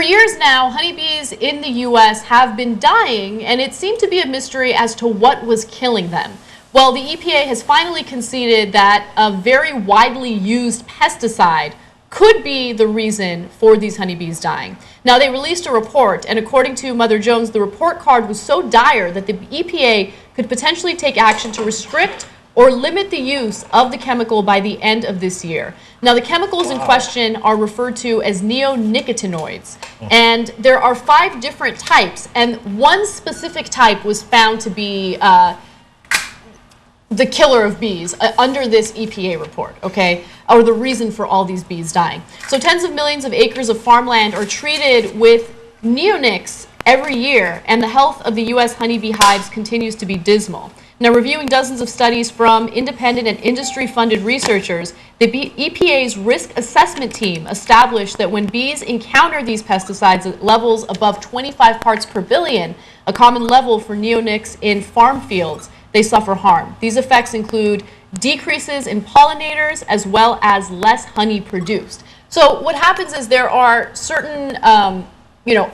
For years now, honeybees in the U.S. have been dying, and it seemed to be a mystery as to what was killing them. Well, the EPA has finally conceded that a very widely used pesticide could be the reason for these honeybees dying. Now, they released a report, and according to Mother Jones, the report card was so dire that the EPA could potentially take action to restrict or limit the use of the chemical by the end of this year. Now, the chemicals in question are referred to as neonicotinoids, and there are 5 different types, and one specific type was found to be the killer of bees under this EPA report, okay, or the reason for all these bees dying. So tens of millions of acres of farmland are treated with neonics every year, and the health of the U.S. honeybee hives continues to be dismal. Now, reviewing dozens of studies from independent and industry-funded researchers, the EPA's risk assessment team established that when bees encounter these pesticides at levels above 25 parts per billion, a common level for neonics in farm fields, they suffer harm. These effects include decreases in pollinators as well as less honey produced. So what happens is there are certain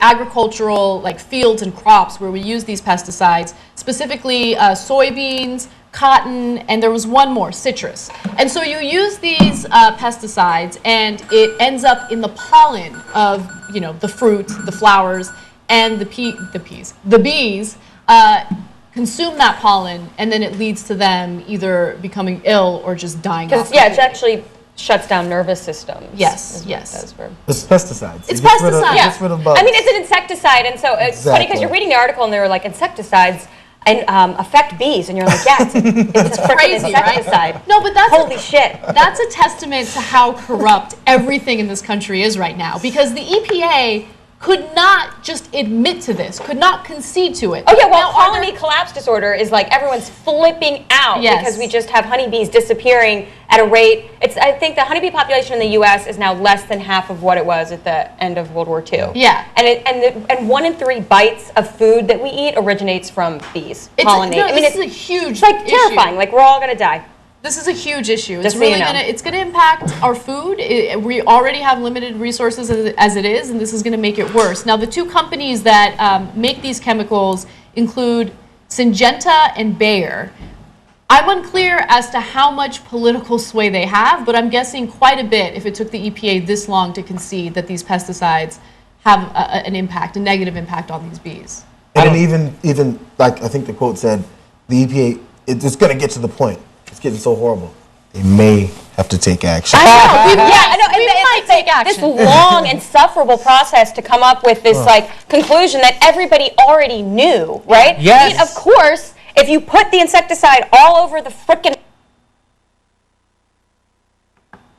agricultural like fields and crops where we use these pesticides, specifically soybeans, cotton, and there was one more, citrus. And so you use these pesticides and it ends up in the pollen of the fruit, the flowers, and the bees consume that pollen, and then it leads to them either becoming ill or just dying off. Yeah, it actually shuts down nervous systems. Yes, yes. It's pesticides. It's pesticides. Gets rid of bugs. I mean, it's an insecticide, and so it's funny because you're reading the article and they were like, insecticides and affect bees, and you're like, yeah, it's a freaking crazy, insecticide. Right? No, but that's holy shit. That's a testament to how corrupt everything in this country is right now, because the EPA could not just admit to this, could not concede to it. Oh yeah, well, colony collapse disorder is like everyone's flipping out because we just have honeybees disappearing at a rate. I think the honeybee population in the U.S. is now less than half of what it was at the end of World War II. Yeah, and 1 in 3 bites of food that we eat originates from bees pollinating. This is a huge. It's like terrifying. Like we're all gonna die. This is a huge issue. It's really it's going to impact our food. We already have limited resources as it is, and this is going to make it worse. Now, the 2 companies that make these chemicals include Syngenta and Bayer. I'm unclear as to how much political sway they have, but I'm guessing quite a bit if it took the EPA this long to concede that these pesticides have a negative impact on these bees. And even like I think the quote said, the EPA, it's going to get to the point. It's getting so horrible. They may have to take action. I know. We might take action. This long, insufferable process to come up with this conclusion that everybody already knew, right? Yes. I mean, of course, if you put the insecticide all over the frickin'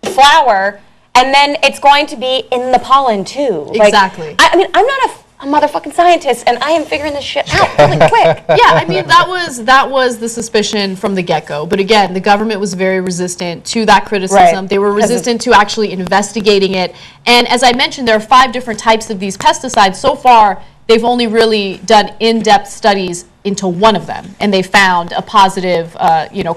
flower, and then it's going to be in the pollen too. Exactly. I mean, I'm not a motherfucking scientist, and I am figuring this shit out really quick. Yeah, I mean, that was the suspicion from the get-go. But again, the government was very resistant to that criticism. Right. They were resistant to actually investigating it. And as I mentioned, there are 5 different types of these pesticides. So far, they've only really done in-depth studies into one of them, and they found a positive,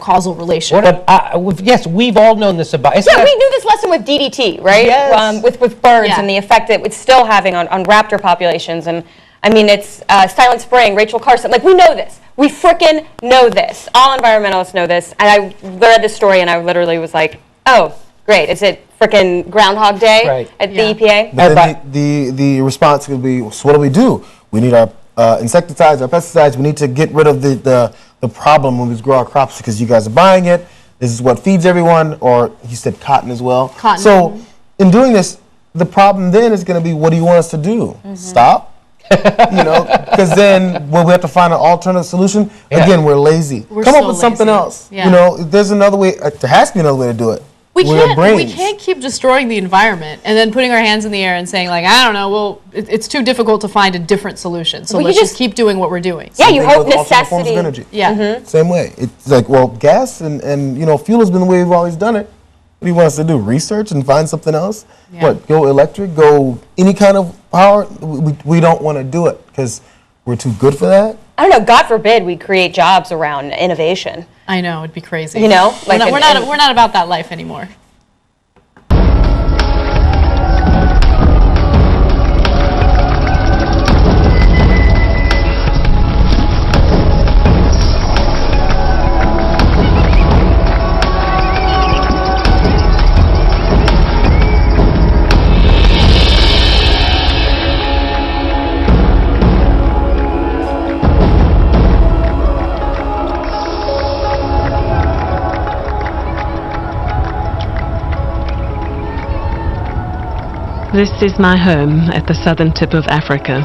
causal relation. Yes, we've all known this about. We knew this lesson with DDT, right? Yes. With birds and the effect that it's still having on raptor populations. And I mean, it's Silent Spring, Rachel Carson. Like, we know this. We frickin' know this. All environmentalists know this. And I read this story, and I literally was like, oh, great. Is it frickin' Groundhog Day at the EPA? But then the response could be, so what do? We need our insecticides, our pesticides. We need to get rid of the problem when we grow our crops because you guys are buying it. This is what feeds everyone, or he said cotton as well. Cotton. So in doing this, the problem then is going to be, what do you want us to do? Stop? Because then we have to find an alternative solution. Again, we're lazy. Come up with something else. Yeah. There's another way. There has to be another way to do it. We can't keep destroying the environment and then putting our hands in the air and saying, like, I don't know, well, it's too difficult to find a different solution. So let's just keep doing what we're doing. Yeah, you hope Alternate forms necessity. of energy. Yeah. Same way. It's like, well, gas and fuel has been the way we've always done it. What do you want us to do? Research and find something else? Yeah. What? Go electric? Go any kind of power? We don't want to do it because we're too good for that. I don't know. God forbid we create jobs around innovation. I know, it'd be crazy. We're not about that life anymore. This is my home at the southern tip of Africa.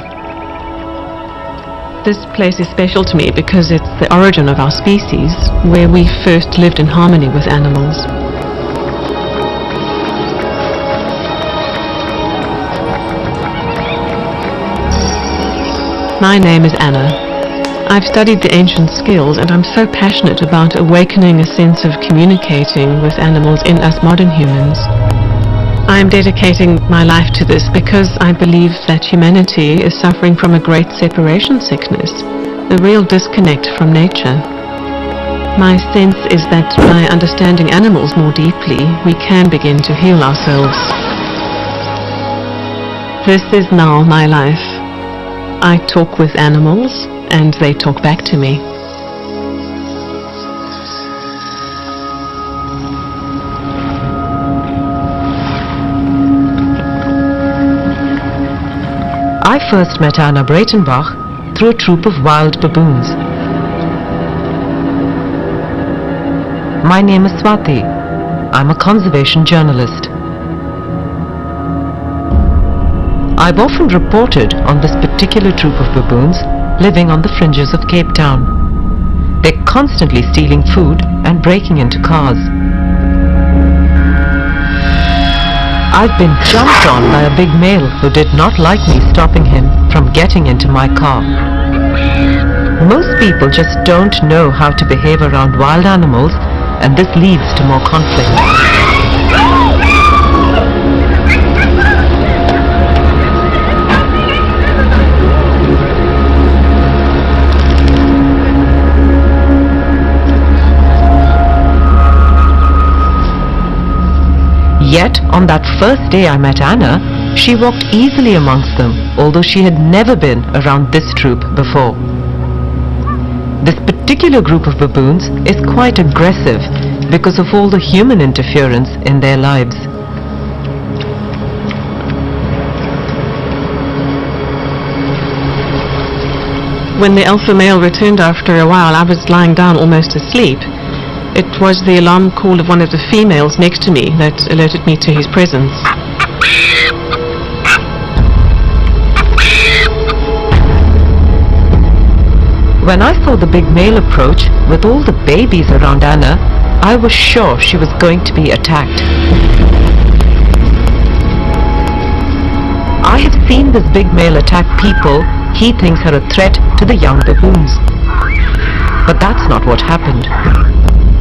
This place is special to me because it's the origin of our species, where we first lived in harmony with animals. My name is Anna. I've studied the ancient skills, and I'm so passionate about awakening a sense of communicating with animals in us modern humans. I'm dedicating my life to this because I believe that humanity is suffering from a great separation sickness, a real disconnect from nature. My sense is that by understanding animals more deeply, we can begin to heal ourselves. This is now my life. I talk with animals, and they talk back to me. I first met Anna Breitenbach through a troop of wild baboons. My name is Swati. I'm a conservation journalist. I've often reported on this particular troop of baboons living on the fringes of Cape Town. They're constantly stealing food and breaking into cars. I've been jumped on by a big male who did not like me stopping him from getting into my car. Most people just don't know how to behave around wild animals, and this leads to more conflict. Yet, on that first day I met Anna, she walked easily amongst them, although she had never been around this troop before. This particular group of baboons is quite aggressive because of all the human interference in their lives. When the alpha male returned after a while, I was lying down almost asleep. It was the alarm call of one of the females next to me that alerted me to his presence. When I saw the big male approach with all the babies around Anna, I was sure she was going to be attacked. I have seen this big male attack people he thinks are a threat to the young baboons. But that's not what happened.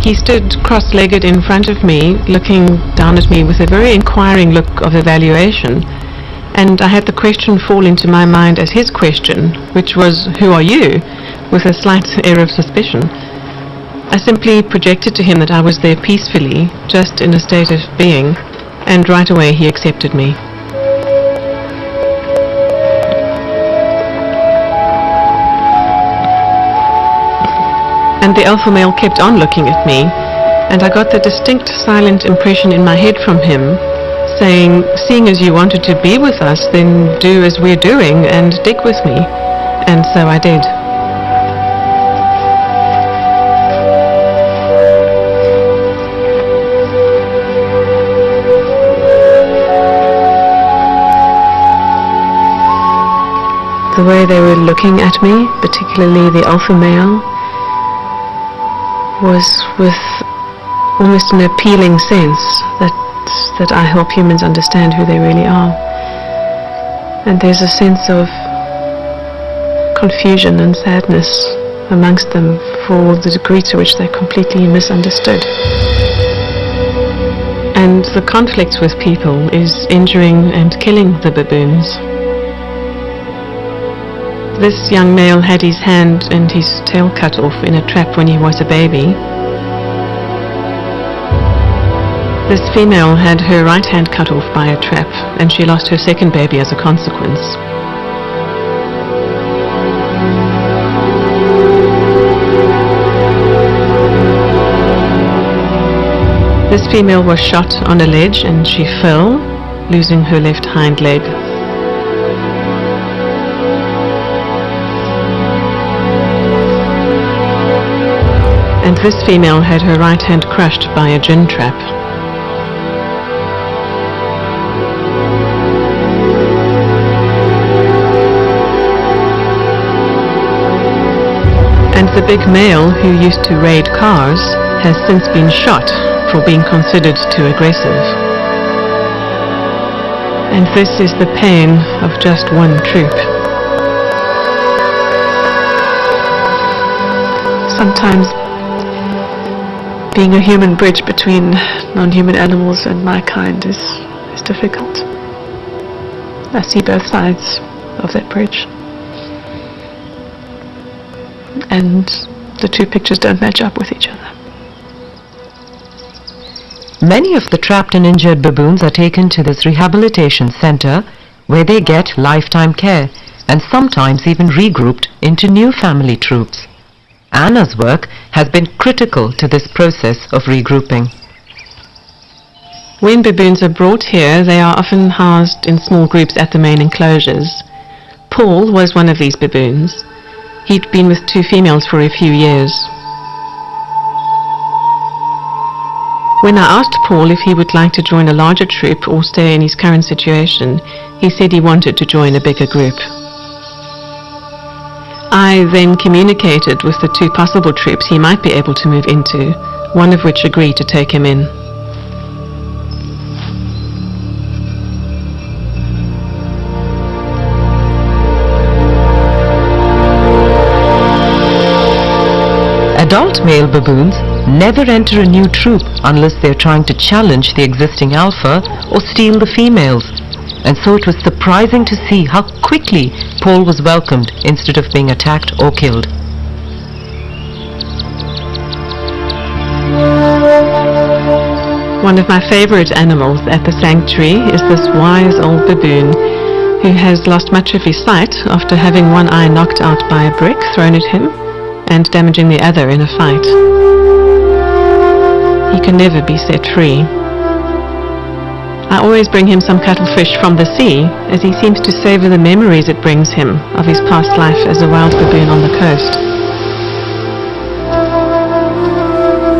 He stood cross-legged in front of me, looking down at me with a very inquiring look of evaluation. And I had the question fall into my mind as his question, which was, "Who are you?" with a slight air of suspicion. I simply projected to him that I was there peacefully, just in a state of being, and right away he accepted me. And the alpha male kept on looking at me, and I got the distinct silent impression in my head from him, saying, "Seeing as you wanted to be with us, then do as we're doing and dig with me." And so I did. The way they were looking at me, particularly the alpha male, was with almost an appealing sense that I help humans understand who they really are. And there's a sense of confusion and sadness amongst them for the degree to which they're completely misunderstood. And the conflict with people is injuring and killing the baboons. This young male had his hand and his tail cut off in a trap when he was a baby. This female had her right hand cut off by a trap, and she lost her second baby as a consequence. This female was shot on a ledge and she fell, losing her left hind leg. And this female had her right hand crushed by a gin trap. the big male who used to raid cars has since been shot for being considered too aggressive. And this is the pain of just one troop. Sometimes being a human bridge between non-human animals and my kind is difficult. I see both sides of that bridge. And the two pictures don't match up with each other. Many of the trapped and injured baboons are taken to this rehabilitation center where they get lifetime care and sometimes even regrouped into new family troops. Anna's work has been critical to this process of regrouping. When baboons are brought here, they are often housed in small groups at the main enclosures. Paul was one of these baboons. He'd been with two females for a few years. When I asked Paul if he would like to join a larger troop or stay in his current situation, he said he wanted to join a bigger group. I then communicated with the two possible troops he might be able to move into, one of which agreed to take him in. Adult male baboons never enter a new troop unless they're trying to challenge the existing alpha or steal the females. And so it was surprising to see how quickly Paul was welcomed instead of being attacked or killed. One of my favorite animals at the sanctuary is this wise old baboon who has lost much of his sight after having one eye knocked out by a brick thrown at him and damaging the other in a fight. He can never be set free. I always bring him some cuttlefish from the sea, as he seems to savor the memories it brings him of his past life as a wild baboon on the coast.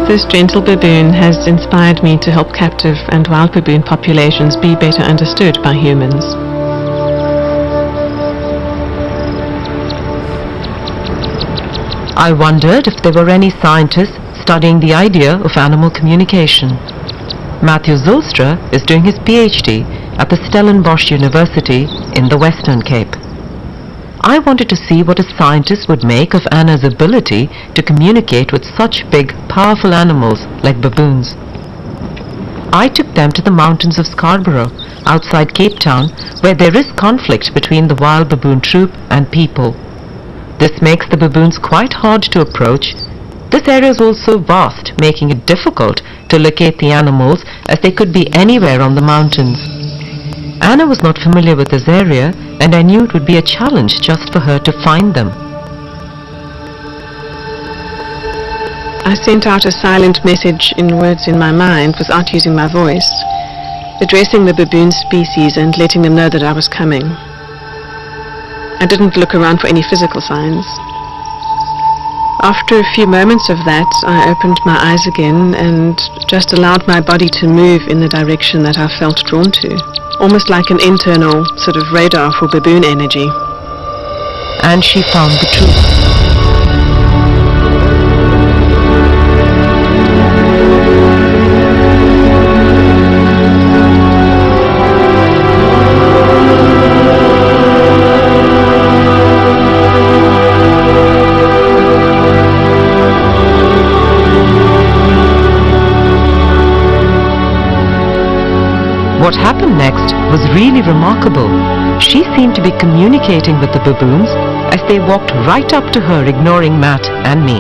This gentle baboon has inspired me to help captive and wild baboon populations be better understood by humans. I wondered if there were any scientists studying the idea of animal communication. Matthew Zulstra is doing his PhD at the Stellenbosch University in the Western Cape. I wanted to see what a scientist would make of Anna's ability to communicate with such big, powerful animals like baboons. I took them to the mountains of Scarborough, outside Cape Town, where there is conflict between the wild baboon troop and people. This makes the baboons quite hard to approach. This area is also vast, making it difficult to locate the animals as they could be anywhere on the mountains. Anna was not familiar with this area, and I knew it would be a challenge just for her to find them. I sent out a silent message in words in my mind without using my voice, addressing the baboon species and letting them know that I was coming. I didn't look around for any physical signs. After a few moments of that, I opened my eyes again and just allowed my body to move in the direction that I felt drawn to, almost like an internal sort of radar for baboon energy. And she found the truth. What happened next was really remarkable. She seemed to be communicating with the baboons as they walked right up to her, ignoring Matt and me.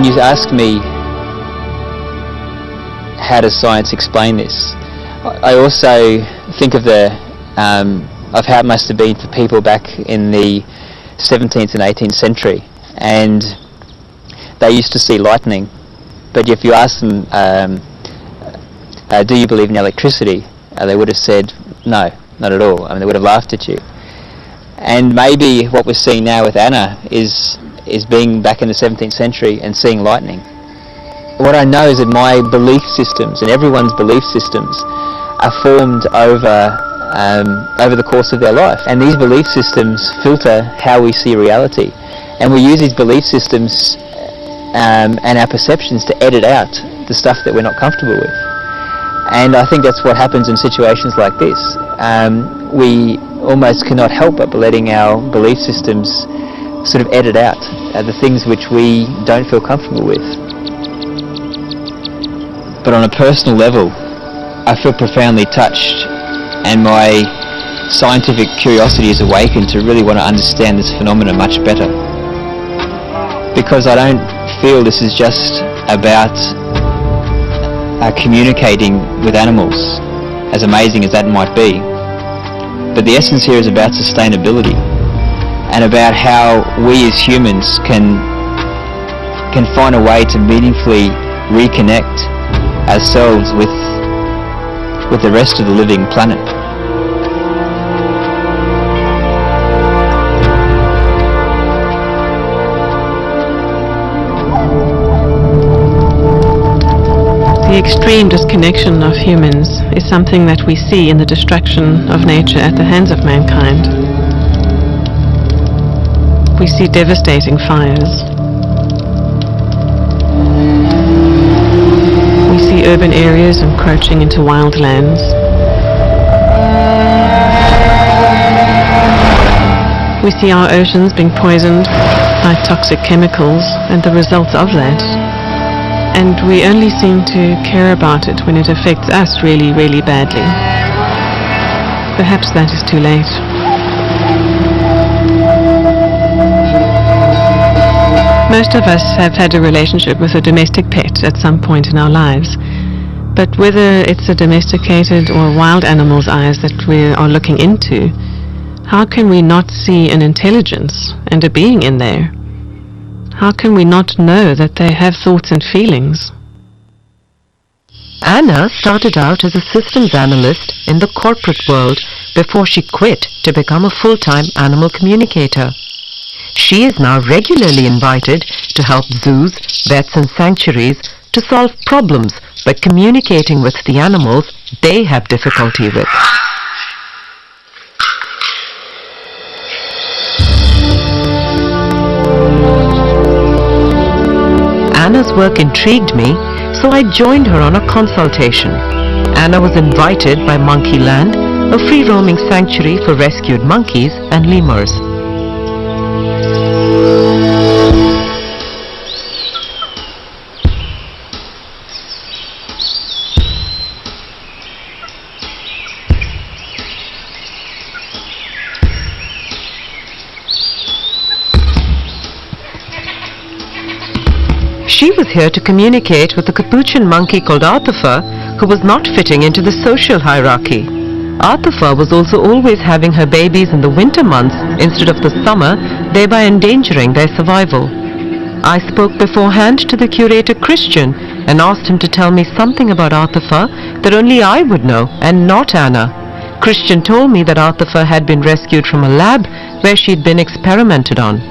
when you ask me how does science explain this, I also think of of how it must have been for people back in the 17th and 18th century, and they used to see lightning, but if you ask them, do you believe in electricity, they would have said no, not at all. I mean, they would have laughed at you. And maybe what we're seeing now with Anna is being back in the 17th century and seeing lightning. What I know is that my belief systems and everyone's belief systems are formed over the course of their life, and these belief systems filter how we see reality, and we use these belief systems and our perceptions to edit out the stuff that we're not comfortable with. And I think that's what happens in situations like this. We almost cannot help but letting our belief systems sort of edit out the things which we don't feel comfortable with. But on a personal level, I feel profoundly touched, and my scientific curiosity is awakened to really want to understand this phenomenon much better. Because I don't feel this is just about communicating with animals, as amazing as that might be. But the essence here is about sustainability, and about how we as humans can find a way to meaningfully reconnect ourselves with the rest of the living planet. The extreme disconnection of humans is something that we see in the destruction of nature at the hands of mankind. We see devastating fires. We see urban areas encroaching into wild lands. We see our oceans being poisoned by toxic chemicals and the results of that. And we only seem to care about it when it affects us really, really badly. Perhaps that is too late. Most of us have had a relationship with a domestic pet at some point in our lives. But whether it's a domesticated or wild animal's eyes that we are looking into, how can we not see an intelligence and a being in there? How can we not know that they have thoughts and feelings? Anna started out as a systems analyst in the corporate world before she quit to become a full-time animal communicator. She is now regularly invited to help zoos, vets and sanctuaries to solve problems by communicating with the animals they have difficulty with. Anna's work intrigued me, so I joined her on a consultation. Anna was invited by Monkey Land, a free-roaming sanctuary for rescued monkeys and lemurs. She was here to communicate with a capuchin monkey called Arthur, who was not fitting into the social hierarchy. Arthur was also always having her babies in the winter months instead of the summer, thereby endangering their survival. I spoke beforehand to the curator Christian and asked him to tell me something about Arthur that only I would know and not Anna. Christian told me that Arthur had been rescued from a lab where she'd been experimented on.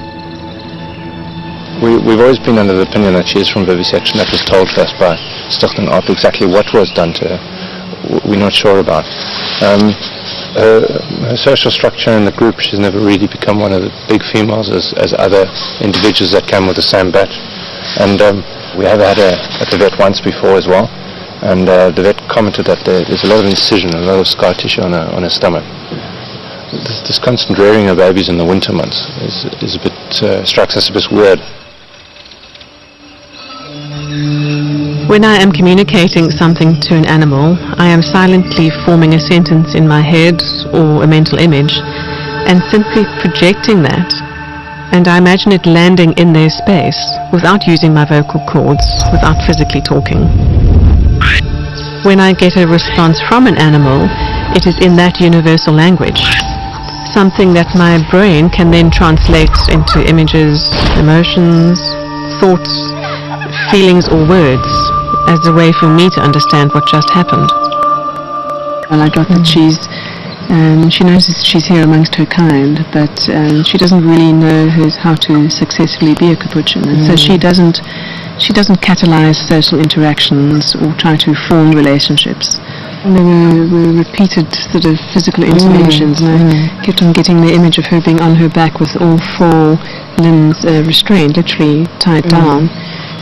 We've always been under the opinion that she is from vivisection. That was told to us by Stockton Arthur. Exactly what was done to her, we're not sure about. Her social structure in the group, she's never really become one of the big females as other individuals that came with the same batch. And we have had her at the vet once before as well. And the vet commented that there's a lot of incision, a lot of scar tissue on her stomach. This constant rearing of babies in the winter months is a bit strikes us a bit weird. When I am communicating something to an animal, I am silently forming a sentence in my head or a mental image and simply projecting that and I imagine it landing in their space without using my vocal cords, without physically talking. When I get a response from an animal, it is in that universal language, something that my brain can then translate into images, emotions, thoughts, feelings or words as a way for me to understand what just happened. Well, I got that she knows that she's here amongst her kind, but she doesn't really know how to successfully be a capuchin, and so she doesn't catalyze social interactions or try to form relationships. And there were repeated sort of physical interventions, and I kept on getting the image of her being on her back with all four limbs restrained, literally tied down,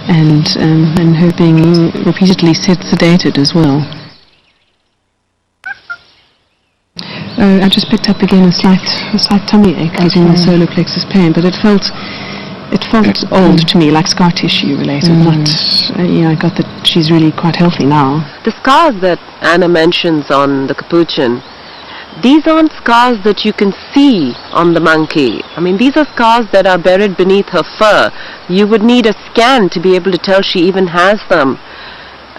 and her being repeatedly sedated as well. I just picked up again a slight tummy ache causing the solar plexus pain, but it felt old to me, like scar tissue related. Not, I got that she's really quite healthy now. The scars that Anna mentions on the capuchin, these aren't scars that you can see on the monkey. I mean, these are scars that are buried beneath her fur. You would need a scan to be able to tell she even has them.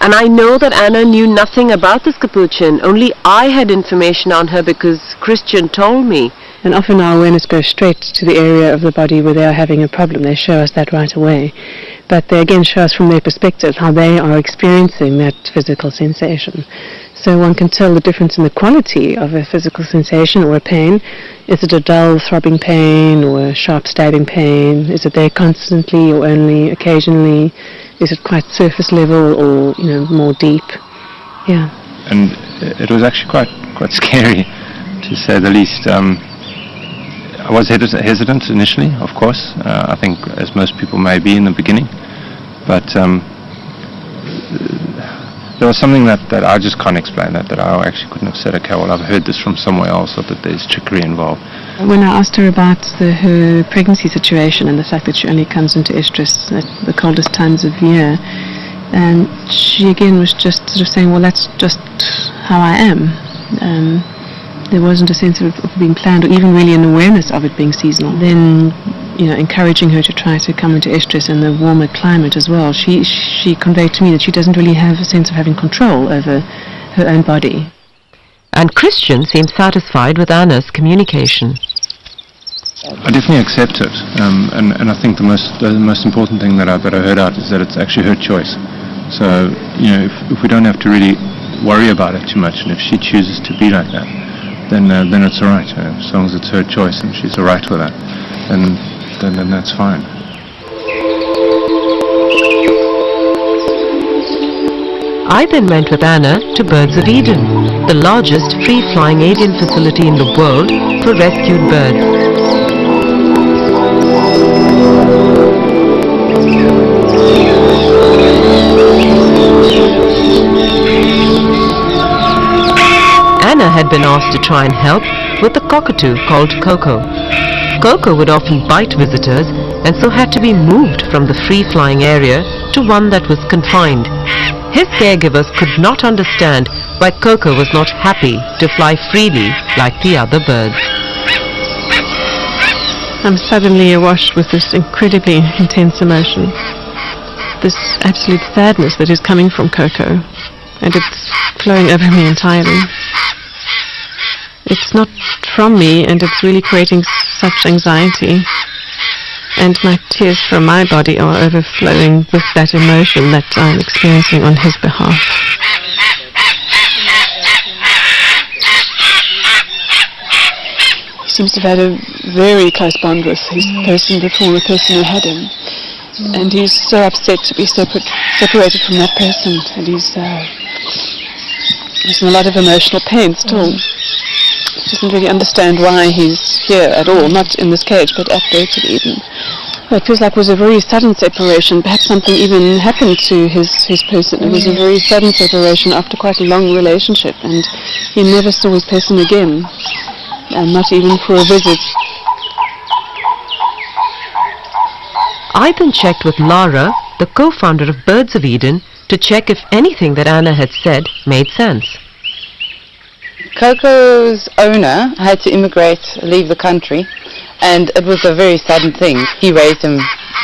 And I know that Anna knew nothing about this capuchin. Only I had information on her because Christian told me. And often our awareness goes straight to the area of the body where they are having a problem. They show us that right away. But they again show us from their perspective how they are experiencing that physical sensation. So one can tell the difference in the quality of a physical sensation or a pain. Is it a dull throbbing pain or a sharp stabbing pain? Is it there constantly or only occasionally? Is it quite surface level or more deep? Yeah. And it was actually quite scary, to say the least. I was hesitant initially, of course. I think, as most people may be in the beginning, but there was something that I just can't explain. That I actually couldn't have said. Okay, well, I've heard this from somewhere else, or that there's trickery involved. When I asked her about her pregnancy situation and the fact that she only comes into estrus at the coldest times of year, and she again was just sort of saying, well, that's just how I am. There wasn't a sense of being planned or even really an awareness of it being seasonal. Then, encouraging her to try to come into estrus in the warmer climate as well, she conveyed to me that she doesn't really have a sense of having control over her own body. And Christian seems satisfied with Anna's communication. I definitely accept it, and I think the most important thing that I heard out is that it's actually her choice. So if we don't have to really worry about it too much, and if she chooses to be like that, then it's all right. As long as it's her choice and she's all right with that, then that's fine. I then went with Anna to Birds of Eden, the largest free-flying alien facility in the world for rescued birds. Anna had been asked to try and help with a cockatoo called Coco. Coco would often bite visitors and so had to be moved from the free-flying area to one that was confined. His caregivers could not understand why Coco was not happy to fly freely like the other birds. I'm suddenly awash with this incredibly intense emotion. This absolute sadness that is coming from Coco, and it's flowing over me entirely. It's not from me, and it's really creating such anxiety. And my tears from my body are overflowing with that emotion that I'm experiencing on his behalf. He seems to have had a very close bond with his person before, the person who had him. And he's so upset to be separated from that person, and he's in a lot of emotional pain still. He doesn't really understand why he's here at all, not in this cage, but at Birds of Eden. Well, it feels like it was a very sudden separation. Perhaps something even happened to his person. It was a very sudden separation after quite a long relationship, and he never saw his person again, and not even for a visit. I then checked with Lara, the co-founder of Birds of Eden, to check if anything that Anna had said made sense. Coco's owner had to leave the country, And it was a very sudden thing. He raised him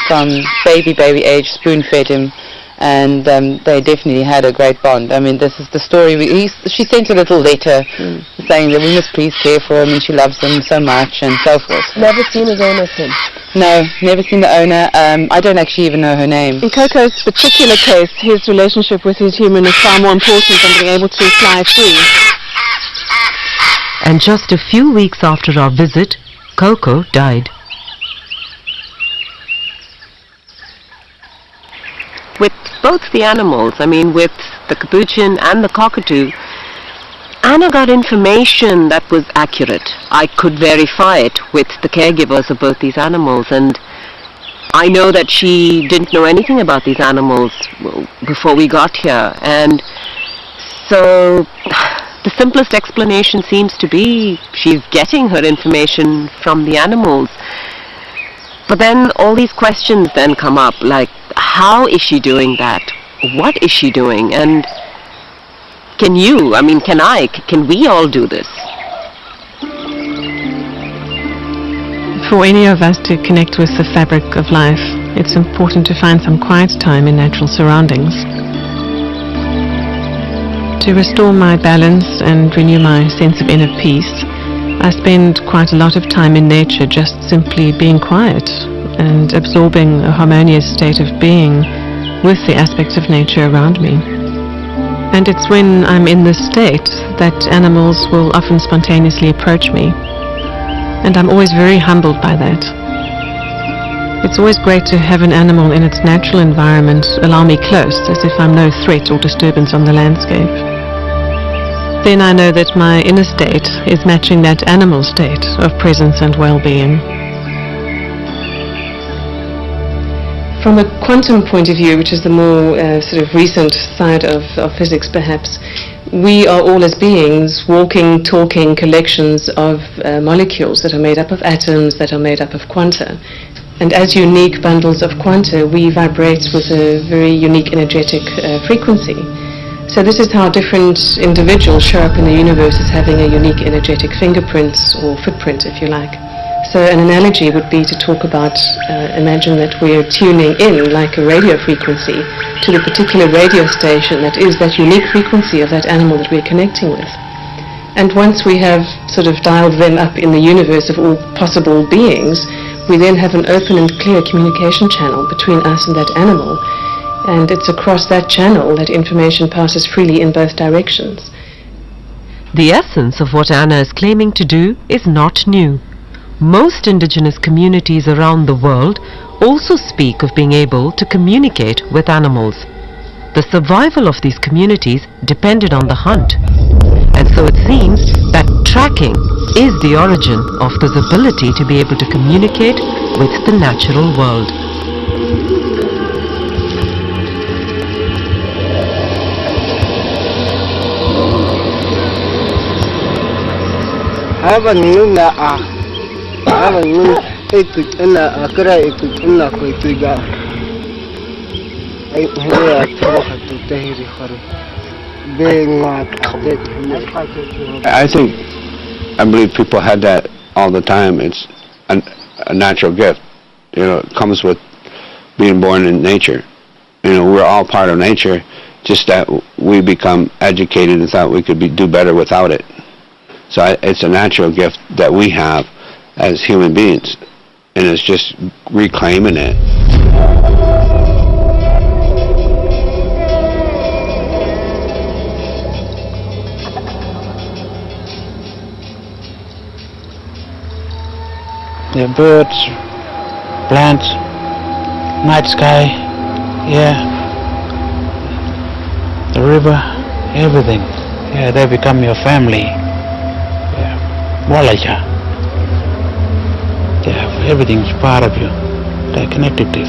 from baby age, spoon-fed him, and they definitely had a great bond. I mean, this is the story. She sent a little letter saying that we must please care for him and she loves him so much and so forth. Never seen his owner since? No, never seen the owner. I don't actually even know her name. In Coco's particular case, his relationship with his human is far more important than being able to fly free. And just a few weeks after our visit, Coco died. With both the animals, I mean with the capuchin and the cockatoo, Anna got information that was accurate. I could verify it with the caregivers of both these animals, and I know that she didn't know anything about these animals before we got here, and so the simplest explanation seems to be she's getting her information from the animals. But then all these questions then come up, like, how is she doing that? What is she doing? And can we all do this? For any of us to connect with the fabric of life, it's important to find some quiet time in natural surroundings. To restore my balance and renew my sense of inner peace, I spend quite a lot of time in nature just simply being quiet and absorbing a harmonious state of being with the aspects of nature around me. And it's when I'm in this state that animals will often spontaneously approach me. And I'm always very humbled by that. It's always great to have an animal in its natural environment allow me close, as if I'm no threat or disturbance on the landscape. Then I know that my inner state is matching that animal state of presence and well-being. From a quantum point of view, which is the more sort of recent side of physics perhaps, we are all as beings walking, talking collections of molecules that are made up of atoms, that are made up of quanta. And as unique bundles of quanta, we vibrate with a very unique energetic frequency. So this is how different individuals show up in the universe as having a unique energetic fingerprint or footprint, if you like. So an analogy would be to talk about, imagine that we're tuning in like a radio frequency to the particular radio station that is that unique frequency of that animal that we're connecting with. And once we have sort of dialed them up in the universe of all possible beings, we then have an open and clear communication channel between us and that animal. And it's across that channel that information passes freely in both directions. The essence of what Anna is claiming to do is not new. Most indigenous communities around the world also speak of being able to communicate with animals. The survival of these communities depended on the hunt. And so it seems that tracking is the origin of this ability to be able to communicate with the natural world. I believe people had that all the time. It's a natural gift. You know, it comes with being born in nature. You know, we're all part of nature, just that we become educated and thought we could do better without it. So it's a natural gift that we have as human beings, and it's just reclaiming it. The birds, plants, night sky, yeah, the river, everything. Yeah, they become your family. Yeah, Walaja. Yeah, everything's part of you. They're connected to you.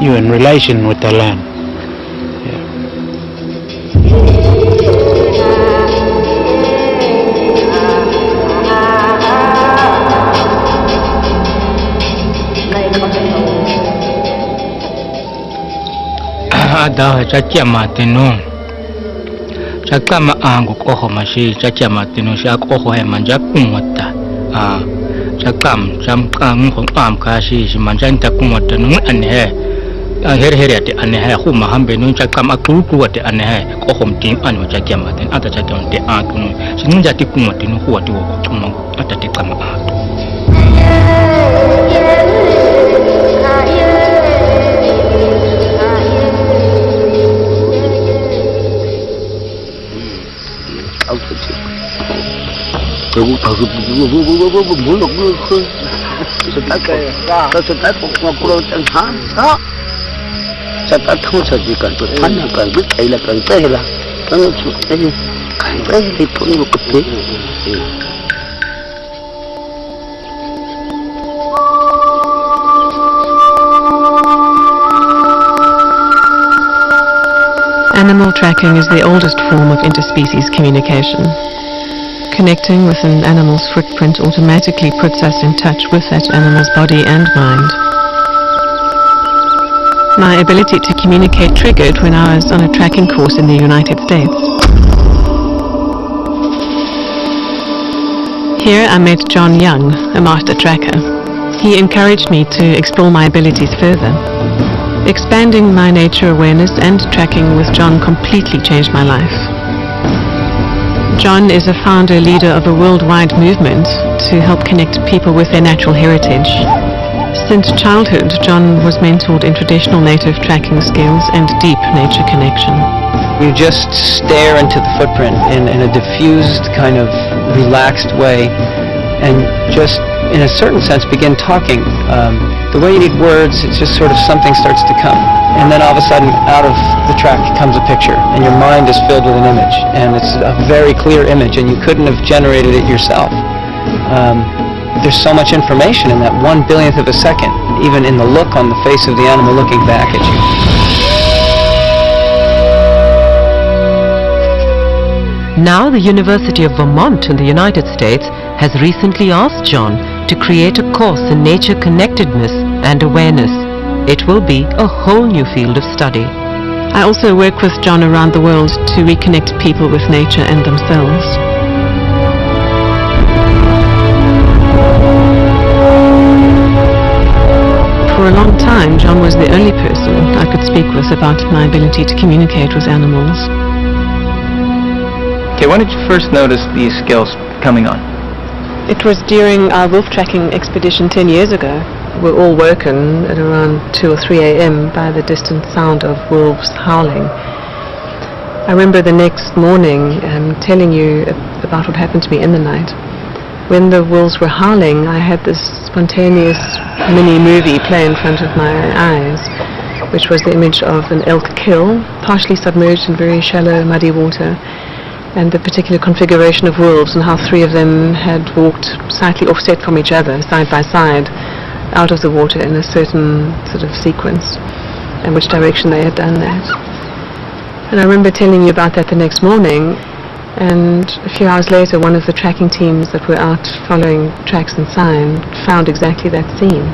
You're in relation with the land. Ada chacha matino chaka ma angu koho mashi chacha matino sha koho he manja kumata Chakam, Chamkam, Hong Kashi, Manjanta Kumata, and hair. I hear at the Anahe, whom Mahambe, no Chakam, a crew at the Anahe, or home team, and Jakiamat, and other Jakan, the Aunt, she knew that the Kumatin who are to walk at the Kama. Animal tracking is the oldest form of interspecies communication. Connecting with an animal's footprint automatically puts us in touch with that animal's body and mind. My ability to communicate triggered when I was on a tracking course in the United States. Here I met John Young, a master tracker. He encouraged me to explore my abilities further. Expanding my nature awareness and tracking with John completely changed my life. John is a founder leader of a worldwide movement to help connect people with their natural heritage. Since childhood, John was mentored in traditional native tracking skills and deep nature connection. You just stare into the footprint in a diffused, kind of relaxed way, and just, in a certain sense, begin talking. The way you need words, it's just sort of something starts to come. And then all of a sudden, out of the track comes a picture, and your mind is filled with an image. And it's a very clear image, and you couldn't have generated it yourself. There's so much information in that 1/1000th of a second, even in the look on the face of the animal looking back at you. Now the University of Vermont in the United States has recently asked John to create a course in nature connectedness and awareness. It will be a whole new field of study. I also work with John around the world to reconnect people with nature and themselves. For a long time, John was the only person I could speak with about my ability to communicate with animals. Okay, when did you first notice these skills coming on? It was during our wolf tracking expedition 10 years ago. We were all woken at around 2 or 3 a.m. by the distant sound of wolves howling. I remember the next morning telling you about what happened to me in the night. When the wolves were howling, I had this spontaneous mini movie play in front of my eyes, which was the image of an elk kill, partially submerged in very shallow, muddy water, and the particular configuration of wolves and how 3 of them had walked slightly offset from each other, side by side, out of the water in a certain sort of sequence, and which direction they had done that. And I remember telling you about that the next morning, and a few hours later one of the tracking teams that were out following tracks and sign found exactly that scene.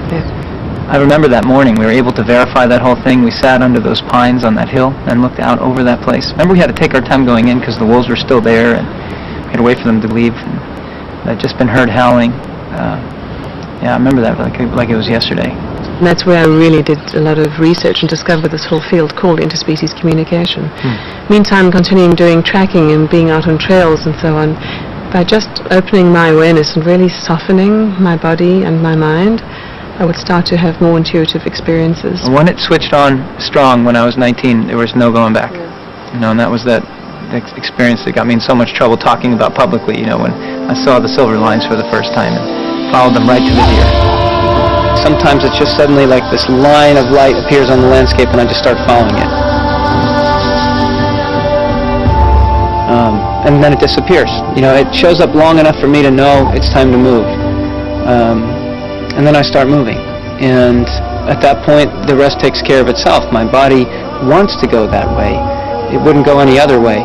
I remember that morning we were able to verify that whole thing. We sat under those pines on that hill and looked out over that place. Remember, we had to take our time going in because the wolves were still there, and we had to wait for them to leave. And I'd just been heard howling. Yeah, I remember that like it was yesterday. And that's where I really did a lot of research and discovered this whole field called interspecies communication. Meantime, continuing doing tracking and being out on trails and so on, by just opening my awareness and really softening my body and my mind, I would start to have more intuitive experiences. When it switched on strong when I was 19, there was no going back. You know, and that was that experience that got me in so much trouble talking about publicly, you know, when I saw the silver lines for the first time and followed them right to the deer. Sometimes it's just suddenly like this line of light appears on the landscape and I just start following it. And then it disappears. You know, it shows up long enough for me to know it's time to move. And then I start moving. And at that point, the rest takes care of itself. My body wants to go that way. It wouldn't go any other way.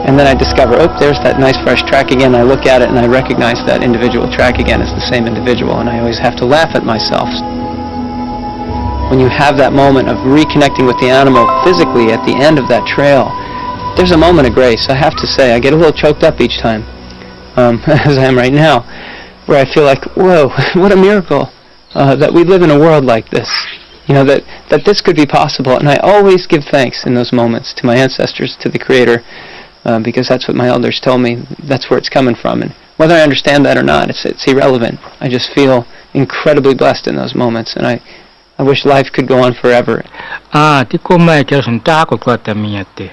And then I discover, oh, there's that nice fresh track again. I look at it and I recognize that individual track again as the same individual. And I always have to laugh at myself. When you have that moment of reconnecting with the animal physically at the end of that trail, there's a moment of grace. I have to say, I get a little choked up each time, as I am right now. where I feel like, whoa, what a miracle that we live in a world like this. You know, that this could be possible. And I always give thanks in those moments to my ancestors, to the Creator, because that's what my elders told me. That's where it's coming from. And whether I understand that or not, it's irrelevant. I just feel incredibly blessed in those moments. And I wish life could go on forever. Tiko mai kira sunta ko kata miyate.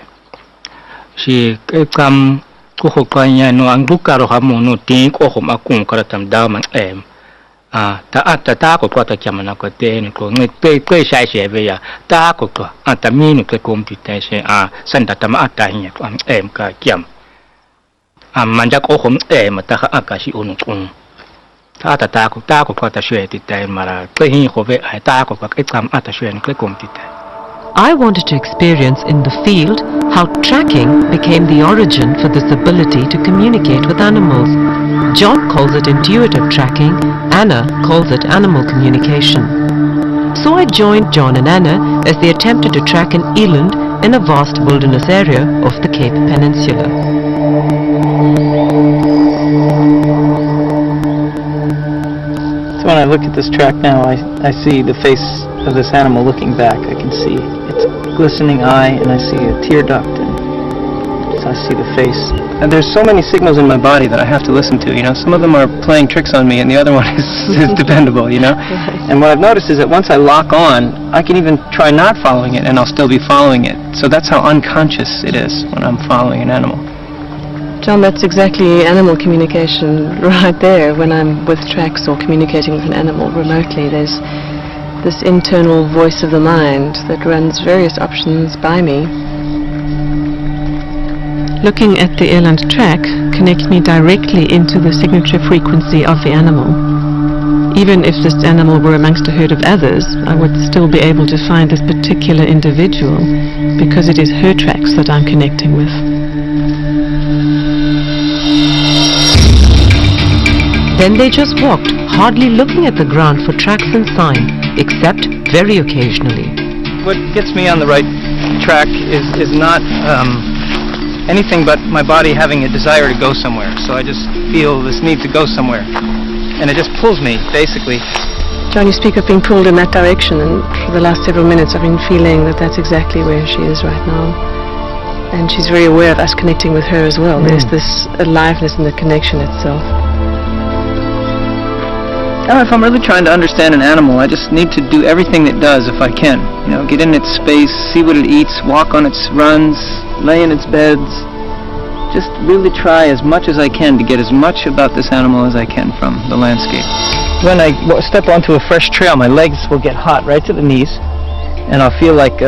Si kam ko kanya no ang lukaro hamu no ting ko hom akung karatam daman ta ata ta ko kata kiamana ko te ni ko ngai pe sai se ve ya ta ko to ata minu ke kom ti tai se sanda tama ata hiya ko ka kiam manja ko hom ta ka akashi onu tung ta ko kata shwe ti tai mara pe hi ko ve ta ko ka kam ata shwe ni ke kom ti tai. I wanted to experience in the field how tracking became the origin for this ability to communicate with animals. John calls it intuitive tracking, Anna calls it animal communication. So I joined John and Anna as they attempted to track an eland in a vast wilderness area of the Cape Peninsula. So when I look at this track now, I see the face of this animal looking back. I can see its glistening eye, and I see a tear duct, and so I see the face. And there's so many signals in my body that I have to listen to, you know. Some of them are playing tricks on me, and the other one is dependable, you know. And what I've noticed is that once I lock on, I can even try not following it, and I'll still be following it. So that's how unconscious it is when I'm following an animal. John, that's exactly animal communication right there. When I'm with tracks or communicating with an animal remotely, there's this internal voice of the mind that runs various options by me. Looking at the eland track connects me directly into the signature frequency of the animal. Even if this animal were amongst a herd of others, I would still be able to find this particular individual because it is her tracks that I'm connecting with. Then they just walked, hardly looking at the ground for tracks and sign, except very occasionally. What gets me on the right track is not anything but my body having a desire to go somewhere. So I just feel this need to go somewhere. And it just pulls me, basically. John, you speak of being pulled in that direction, and for the last several minutes I've been feeling that that's exactly where she is right now. And she's very aware of us connecting with her as well. There's this aliveness in the connection itself. Now, if I'm really trying to understand an animal, I just need to do everything it does if I can. You know, get in its space, see what it eats, walk on its runs, lay in its beds. Just really try as much as I can to get as much about this animal as I can from the landscape. When I step onto a fresh trail, my legs will get hot right to the knees, and I'll feel like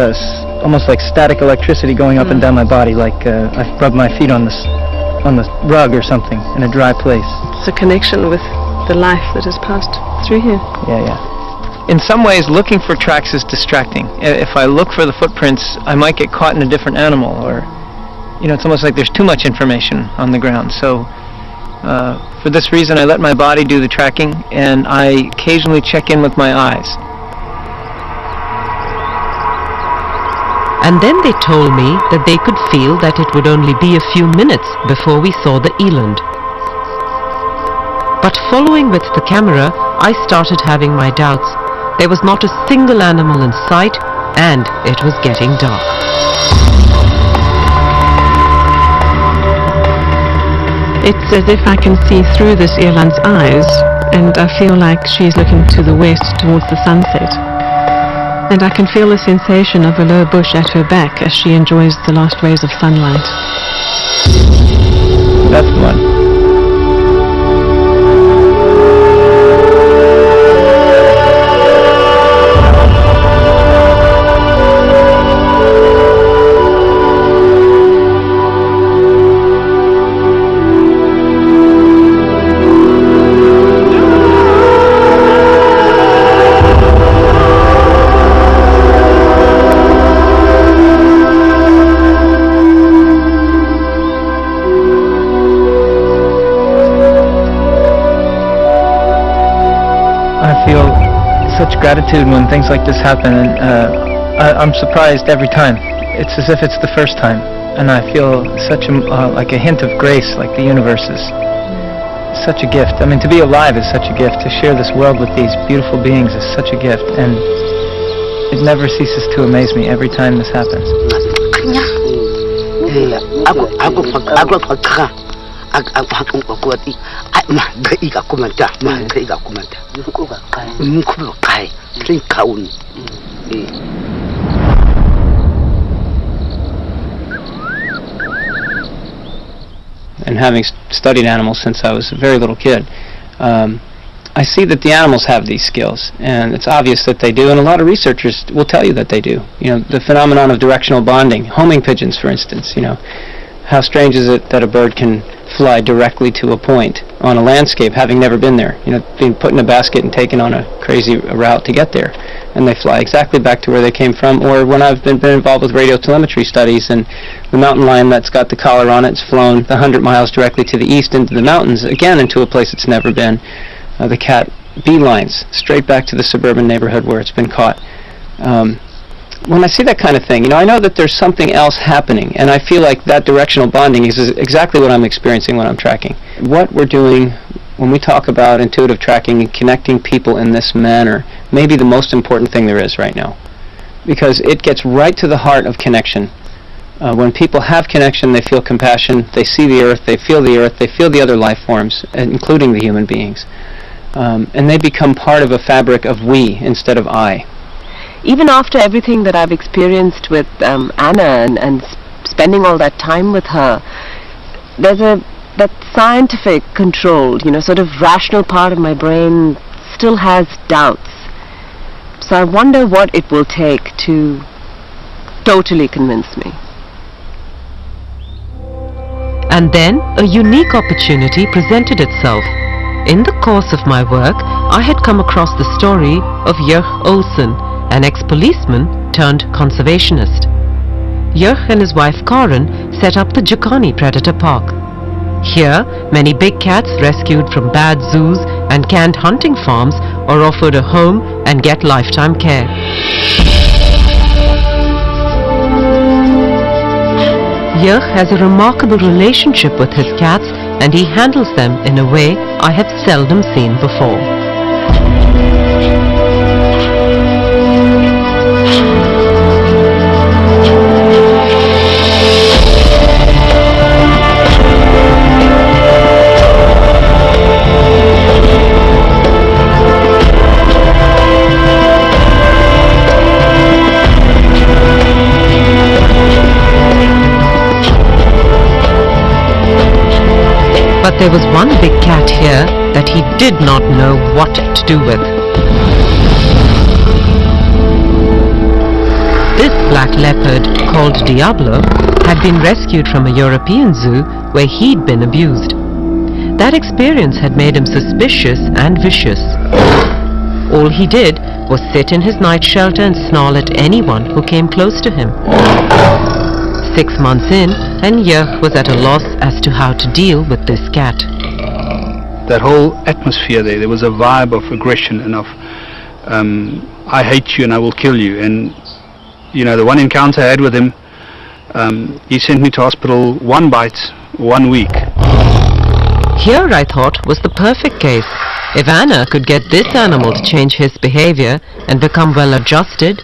almost like static electricity going up and down my body, like I've rubbed my feet on the rug or something in a dry place. It's a connection with the life that has passed through here. Yeah. In some ways, looking for tracks is distracting. If I look for the footprints, I might get caught in a different animal, or, you know, it's almost like there's too much information on the ground. So, for this reason, I let my body do the tracking, and I occasionally check in with my eyes. And then they told me that they could feel that it would only be a few minutes before we saw the eland. But following with the camera, I started having my doubts. There was not a single animal in sight, and it was getting dark. It's as if I can see through this eland's eyes, and I feel like she's looking to the west towards the sunset. And I can feel the sensation of a low bush at her back as she enjoys the last rays of sunlight. That's the one. Gratitude when things like this happen, and I'm surprised every time. It's as if it's the first time, and I feel such a like a hint of grace, like the universe is such a gift. I mean, to be alive is such a gift. To share this world with these beautiful beings is such a gift, and it never ceases to amaze me every time this happens. And having studied animals since I was a very little kid, I see that the animals have these skills, and it's obvious that they do, and a lot of researchers will tell you that they do. You know, the phenomenon of directional bonding, homing pigeons, for instance, you know, how strange is it that a bird can fly directly to a point on a landscape, having never been there, you know, being put in a basket and taken on a crazy route to get there, and they fly exactly back to where they came from. Or when I've been involved with radio telemetry studies, and the mountain lion that's got the collar on it's flown the 100 miles directly to the east into the mountains, again into a place it's never been. The cat beelines straight back to the suburban neighborhood where it's been caught. When I see that kind of thing, you know, I know that there's something else happening, and I feel like that directional bonding is exactly what I'm experiencing when I'm tracking. What we're doing when we talk about intuitive tracking and connecting people in this manner may be the most important thing there is right now, because it gets right to the heart of connection. When people have connection, they feel compassion, they see the earth, they feel the other life forms, including the human beings. And they become part of a fabric of we instead of I. Even after everything that I've experienced with Anna and spending all that time with her, there's that scientific controlled, you know, sort of rational part of my brain still has doubts. So I wonder what it will take to totally convince me. And then a unique opportunity presented itself. In the course of my work, I had come across the story of Jurg Olsen, an ex-policeman turned conservationist. Jurg and his wife Karin set up the Jukani Predator Park. Here, many big cats rescued from bad zoos and canned hunting farms are offered a home and get lifetime care. Jurg has a remarkable relationship with his cats, and he handles them in a way I have seldom seen before. But there was one big cat here that he did not know what to do with. This black leopard, called Diablo, had been rescued from a European zoo where he'd been abused. That experience had made him suspicious and vicious. All he did was sit in his night shelter and snarl at anyone who came close to him. 6 months in, and Jurg was at a loss as to how to deal with this cat. That whole atmosphere there was a vibe of aggression and of I hate you and I will kill you. And you know, the one encounter I had with him, he sent me to hospital 1 bite, 1 week. Here, I thought, was the perfect case. If Anna could get this animal to change his behavior and become well adjusted,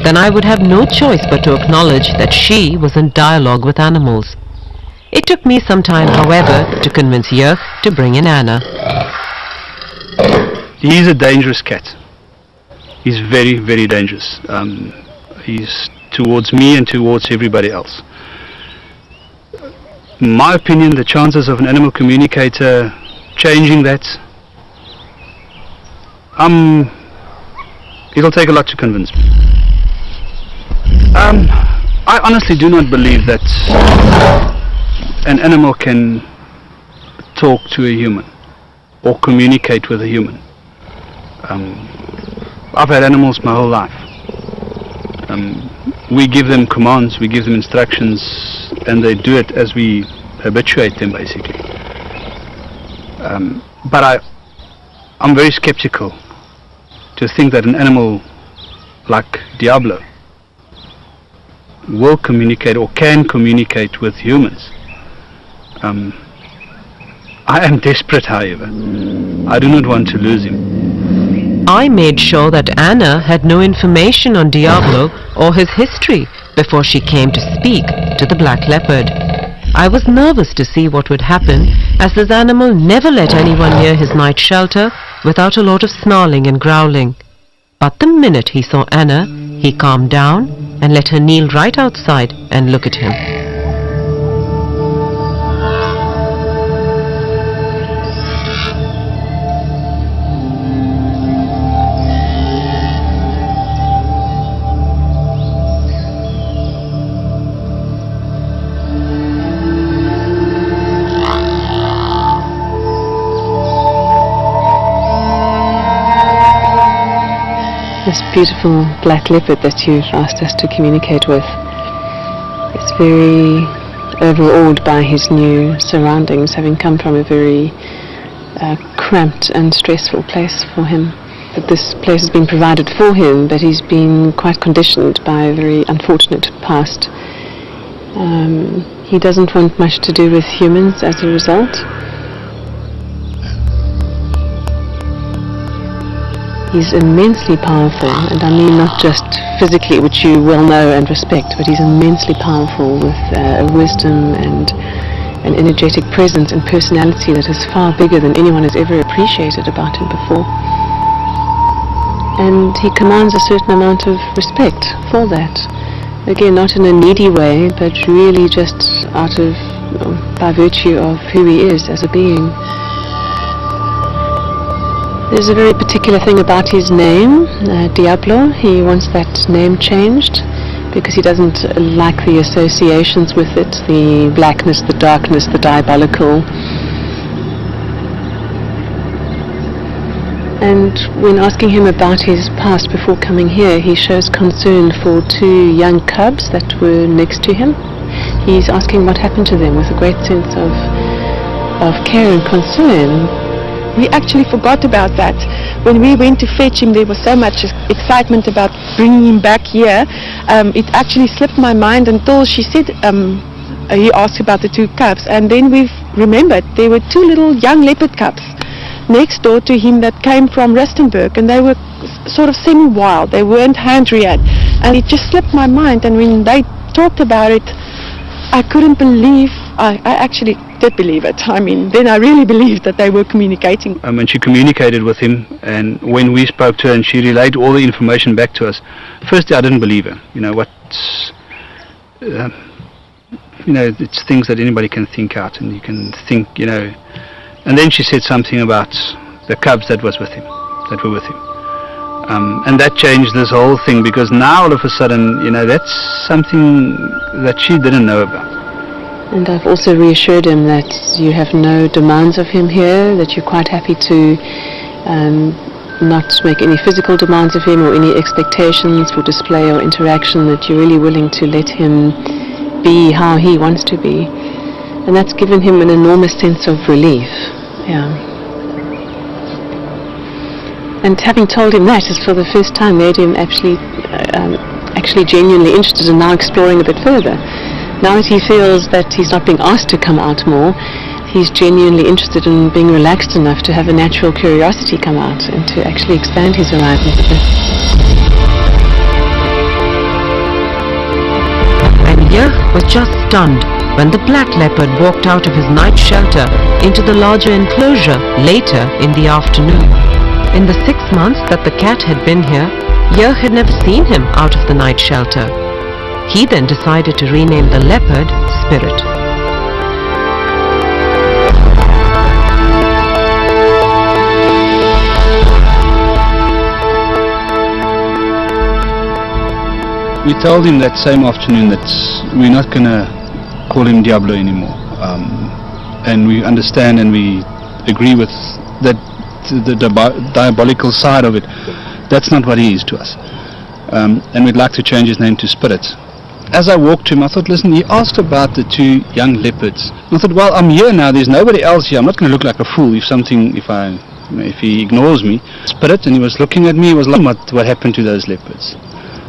then I would have no choice but to acknowledge that she was in dialogue with animals. It took me some time, however, to convince Jurg to bring in Anna. He's a dangerous cat. He's very, very dangerous. He's towards me and towards everybody else. In my opinion, the chances of an animal communicator changing that, it'll take a lot to convince me. I honestly do not believe that an animal can talk to a human or communicate with a human. I've had animals my whole life. We give them commands, we give them instructions, and they do it as we habituate them, basically. But I'm very skeptical to think that an animal like Diablo will communicate or can communicate with humans. I am desperate, however. I do not want to lose him. I made sure that Anna had no information on Diablo or his history before she came to speak to the black leopard. I was nervous to see what would happen, as this animal never let anyone near his night shelter without a lot of snarling and growling. But the minute he saw Anna, he calmed down and let her kneel right outside and look at him. This beautiful black leopard that you've asked us to communicate with is very overawed by his new surroundings, having come from a very cramped and stressful place for him. That this place has been provided for him, but he's been quite conditioned by a very unfortunate past. He doesn't want much to do with humans as a result. He's immensely powerful, and I mean not just physically, which you well know and respect, but he's immensely powerful with a wisdom and an energetic presence and personality that is far bigger than anyone has ever appreciated about him before. And he commands a certain amount of respect for that. Again, not in a needy way, but really just out of, by virtue of who he is as a being. There's a very particular thing about his name, Diablo. He wants that name changed because he doesn't like the associations with it, the blackness, the darkness, the diabolical. And when asking him about his past before coming here, he shows concern for two young cubs that were next to him. He's asking what happened to them with a great sense of care and concern. We actually forgot about that. When we went to fetch him, there was so much excitement about bringing him back here. It actually slipped my mind until she said, he asked about the two cubs, and then we remembered there were two little young leopard cubs next door to him that came from Rustenburg, and they were sort of semi-wild. They weren't hand-reared, and it just slipped my mind. And when they talked about it, I couldn't believe. I actually did believe it. I mean, then I really believed that they were communicating. And she communicated with him, and when we spoke to her and she relayed all the information back to us, firstly I didn't believe her. You know, it's things that anybody can think out, and you can think, and then she said something about the cubs that were with him. And that changed this whole thing, because now all of a sudden, that's something that she didn't know about. And I've also reassured him that you have no demands of him here, that you're quite happy to not make any physical demands of him or any expectations for display or interaction, that you're really willing to let him be how he wants to be. And that's given him an enormous sense of relief. Yeah. And having told him that is for the first time made him actually genuinely interested in now exploring a bit further. Now that he feels that he's not being asked to come out more, he's genuinely interested in being relaxed enough to have a natural curiosity come out and to actually expand his horizons a bit. And Yeh was just stunned when the black leopard walked out of his night shelter into the larger enclosure later in the afternoon. In the 6 months that the cat had been here, Yeh had never seen him out of the night shelter. He then decided to rename the leopard Spirit. We told him that same afternoon that we're not going to call him Diablo anymore. And we understand and we agree with that the diabolical side of it. That's not what he is to us. And we'd like to change his name to Spirit. As I walked to him, I thought, listen, he asked about the two young leopards. And I thought, well, I'm here now, there's nobody else here. I'm not going to look like a fool if he ignores me. Spirit, and he was looking at me, he was like, what happened to those leopards?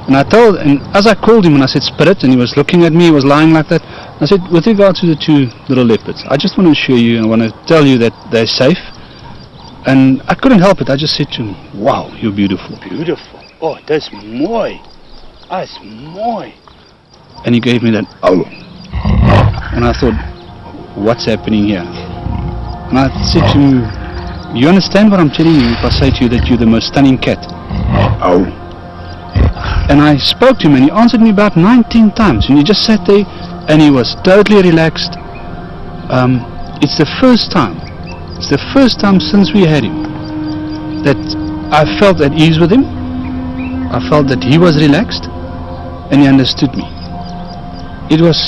And as I called him and I said, Spirit, and he was looking at me, he was lying like that, I said, with regard to the 2 little leopards, I just want to assure you and I want to tell you that they're safe. And I couldn't help it. I just said to him, wow, you're beautiful. Beautiful. Oh, that's mooi. That's mooi. And he gave me that, oh. And I thought, what's happening here? And I said to him, you understand what I'm telling you if I say to you that you're the most stunning cat? Oh. And I spoke to him and he answered me about 19 times. And he just sat there and he was totally relaxed. It's the first time since we had him that I felt at ease with him. I felt that he was relaxed and he understood me. It was,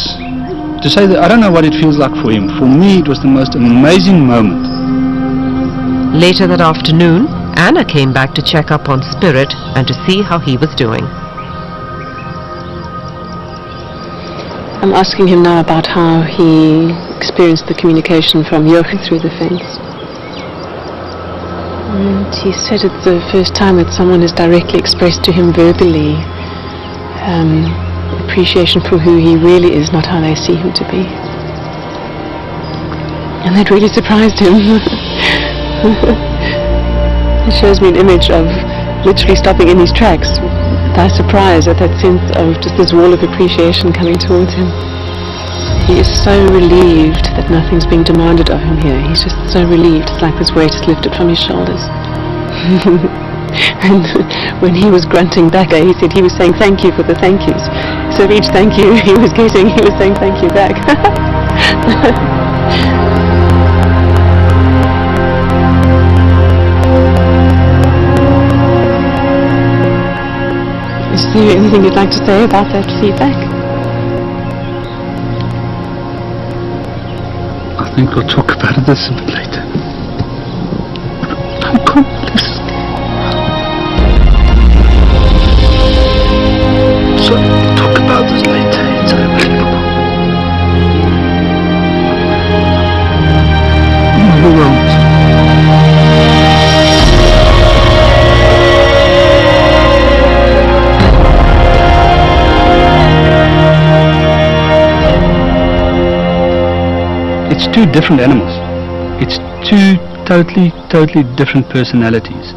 to say that I don't know what it feels like for him. For me, it was the most amazing moment. Later that afternoon, Anna came back to check up on Spirit and to see how he was doing. I'm asking him now about how he experienced the communication from Jochen through the fence. And he said it's the first time that someone has directly expressed to him verbally appreciation for who he really is, not how they see him to be. And that really surprised him. It shows me an image of literally stopping in his tracks by surprise at that sense of just this wall of appreciation coming towards him. He is so relieved that nothing's being demanded of him here. He's just so relieved. It's like this weight is lifted from his shoulders. And when he was grunting back, he said he was saying thank you for the thank yous. So for each thank you he was getting, he was saying thank you back. Is there anything you'd like to say about that feedback? I think we'll talk about this a bit later. I can't listen. So we'll talk about this later. It's unbelievable. I'm overwhelmed. It's 2 different animals. It's 2 totally different personalities.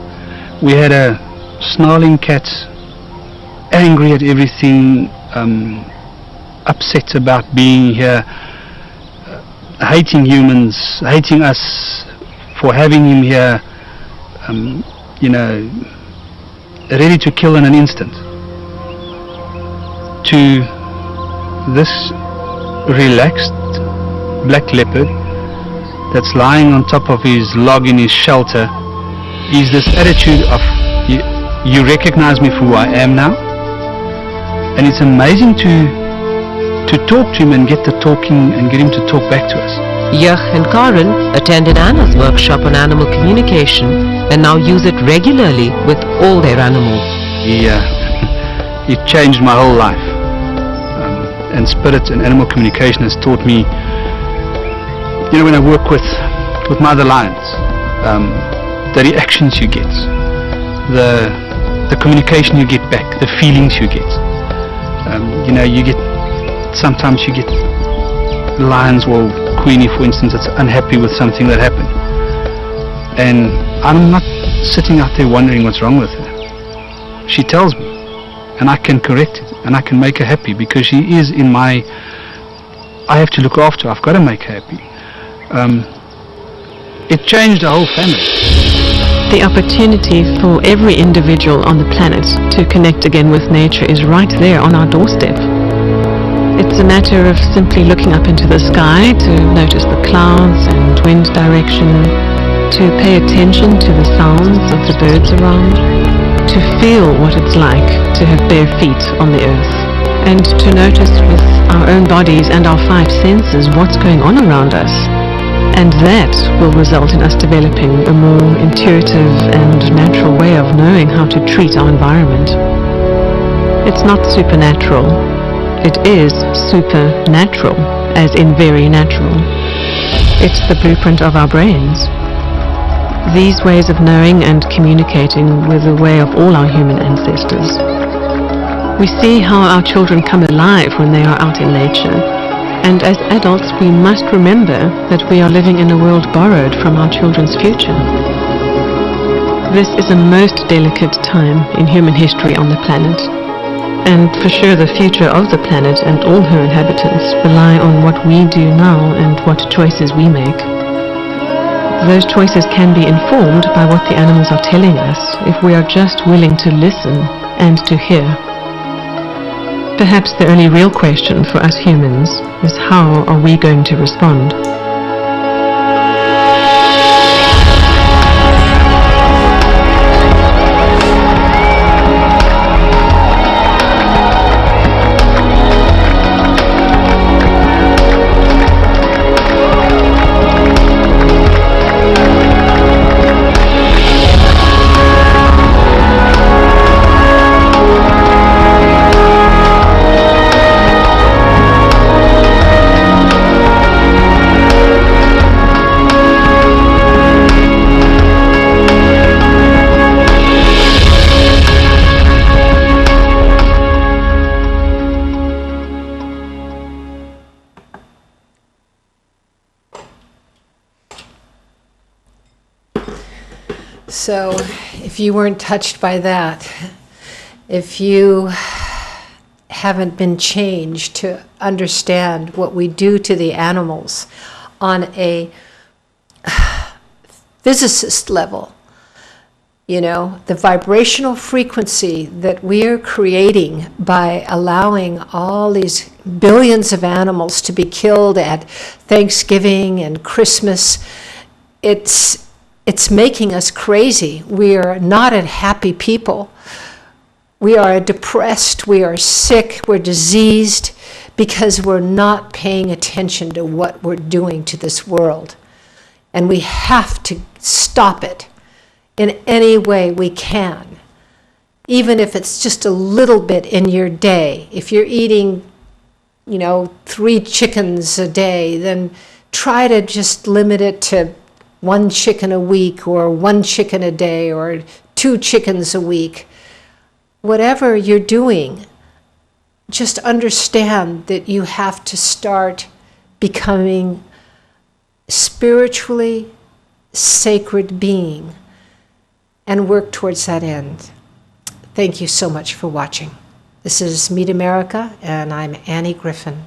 We had a snarling cat, angry at everything, upset about being here, hating humans, hating us for having him here, ready to kill in an instant. To this relaxed black leopard that's lying on top of his log in his shelter is this attitude of you recognize me for who I am now. And it's amazing to talk to him and get the talking and get him to talk back to us. Yach and Karen attended Anna's workshop on animal communication and now use it regularly with all their animals. He changed my whole life. And Spirit and animal communication has taught me, when I work with my other lions, the reactions you get, the communication you get back, the feelings you get. Sometimes you get lions or Queenie, for instance, that's unhappy with something that happened. And I'm not sitting out there wondering what's wrong with her. She tells me, and I can correct it, and I can make her happy because she is in my... I have to look after her. I've got to make her happy. It changed the whole family. The opportunity for every individual on the planet to connect again with nature is right there on our doorstep. It's a matter of simply looking up into the sky to notice the clouds and wind direction, to pay attention to the sounds of the birds around, to feel what it's like to have bare feet on the earth, and to notice with our own bodies and our 5 senses what's going on around us. And that will result in us developing a more intuitive and natural way of knowing how to treat our environment. It's not supernatural. It is supernatural, as in very natural. It's the blueprint of our brains. These ways of knowing and communicating were the way of all our human ancestors. We see how our children come alive when they are out in nature. And as adults, we must remember that we are living in a world borrowed from our children's future. This is a most delicate time in human history on the planet. And for sure the future of the planet and all her inhabitants rely on what we do now and what choices we make. Those choices can be informed by what the animals are telling us if we are just willing to listen and to hear. Perhaps the only real question for us humans is how are we going to respond? So if you weren't touched by that, if you haven't been changed to understand what we do to the animals on a physicist level, you know, the vibrational frequency that we're creating by allowing all these billions of animals to be killed at Thanksgiving and Christmas, it's making us crazy. We are not a happy people. We are depressed, we are sick, we're diseased because we're not paying attention to what we're doing to this world. And we have to stop it in any way we can. Even if it's just a little bit in your day. If you're eating, 3 chickens a day, then try to just limit it to 1 chicken a week or 1 chicken a day or 2 chickens a week. Whatever you're doing, just understand that you have to start becoming spiritually sacred being and work towards that end. Thank you so much for watching. This is Meet America, and I'm Annie Griffin.